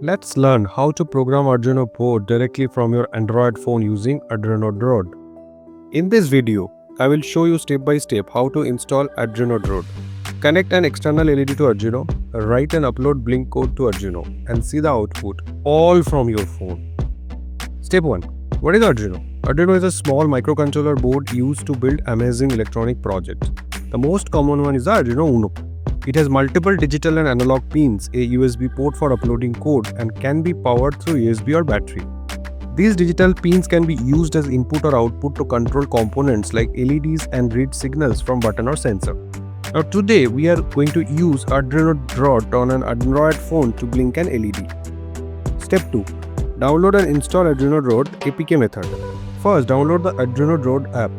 Let's learn how to program Arduino board directly from your Android phone using ArduinoDroid. In this video, I will show you step by step how to install ArduinoDroid. Connect an external LED to Arduino, write and upload Blink code to Arduino, and see the output all from your phone. Step 1. What is Arduino? Arduino is a small microcontroller board used to build amazing electronic projects. The most common one is the Arduino Uno. It has multiple digital and analog pins, a USB port for uploading code, and can be powered through USB or battery. These digital pins can be used as input or output to control components like LEDs and read signals from button or sensor. Now today we are going to use ArduinoDroid on an Android phone to blink an LED. Step 2. Download and install ArduinoDroid APK method. First, download the ArduinoDroid app.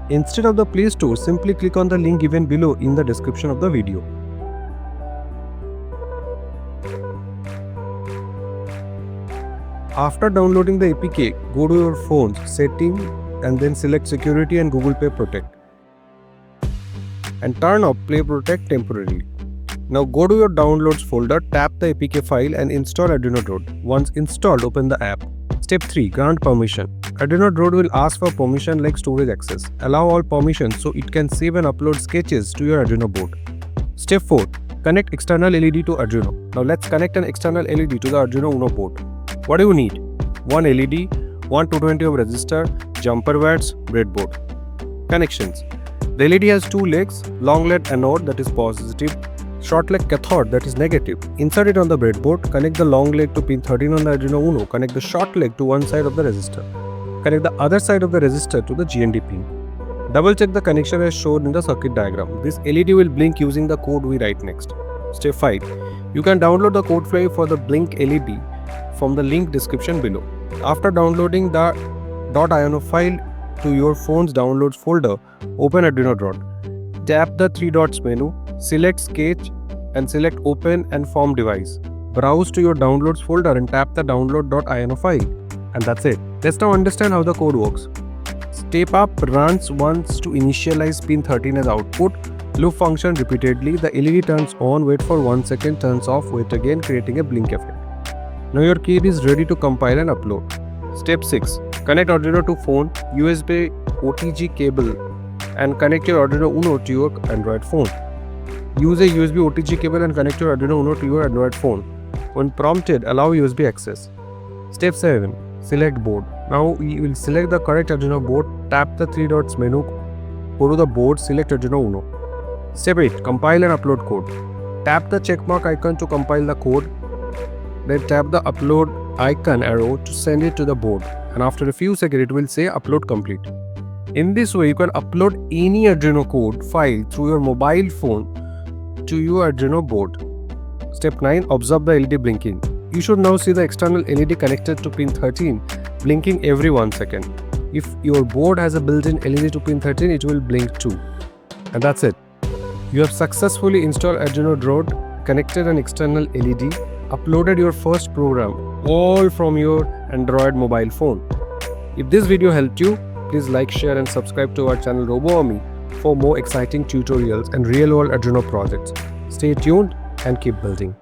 Instead of the Play Store, simply click on the link given below in the description of the video. After downloading the APK, go to your phone's setting and then select Security and Google Play Protect. And turn off Play Protect temporarily. Now go to your Downloads folder, tap the APK file and install ArduinoDroid. Once installed, open the app. Step 3. Grant permission. ArduinoDroid will ask for permission like storage access. Allow all permissions so it can save and upload sketches to your Arduino board. Step 4. Connect external LED to Arduino. Now let's connect an external LED to the Arduino Uno board. What do you need? One LED, one 220 ohm resistor, jumper wires, breadboard. Connections. The LED has two legs, long leg anode that is positive, short leg cathode that is negative. Insert it on the breadboard, connect the long leg to pin 13 on the Arduino Uno, connect the short leg to one side of the resistor. Connect the other side of the resistor to the GND pin. Double check the connection as shown in the circuit diagram. This LED will blink using the code we write next. Step 5. You can download the code file for the blink LED from the link description below. After downloading the .ino file to your phone's downloads folder, open ArduinoDroid. Tap the three dots menu, select Sketch and select Open and Form Device. Browse to your downloads folder and tap the download.ini file. And that's it. Let's now understand how the code works. Step up runs once to initialize pin 13 as output. Loop function repeatedly. The LED turns on, wait for 1 second, turns off, wait again, creating a blink effect. Now your kit is ready to compile and upload. Step 6. Connect Arduino to phone, USB OTG cable and connect your Arduino Uno to your Android phone. Use a USB OTG cable and connect your Arduino Uno to your Android phone. When prompted, allow USB access. Step 7. Select board. Now we will select the correct Arduino board, tap the three dots menu, go to the board, select Arduino Uno. Step 8. Compile and upload code. Tap the checkmark icon to compile the code. Then tap the upload icon arrow to send it to the board, and after a few seconds it will say upload complete. In this way you can upload any Arduino code file through your mobile phone to your Arduino board. Step 9. Observe the LED blinking. You should now see the external LED connected to pin 13 blinking every 1 second. If your board has a built-in LED to pin 13, it will blink too. And that's it. You have successfully installed ArduinoDroid, connected an external LED, uploaded your first program, all from your Android mobile phone. If this video helped you, please like, share and subscribe to our channel RoboArmy for more exciting tutorials and real-world Arduino projects. Stay tuned and keep building.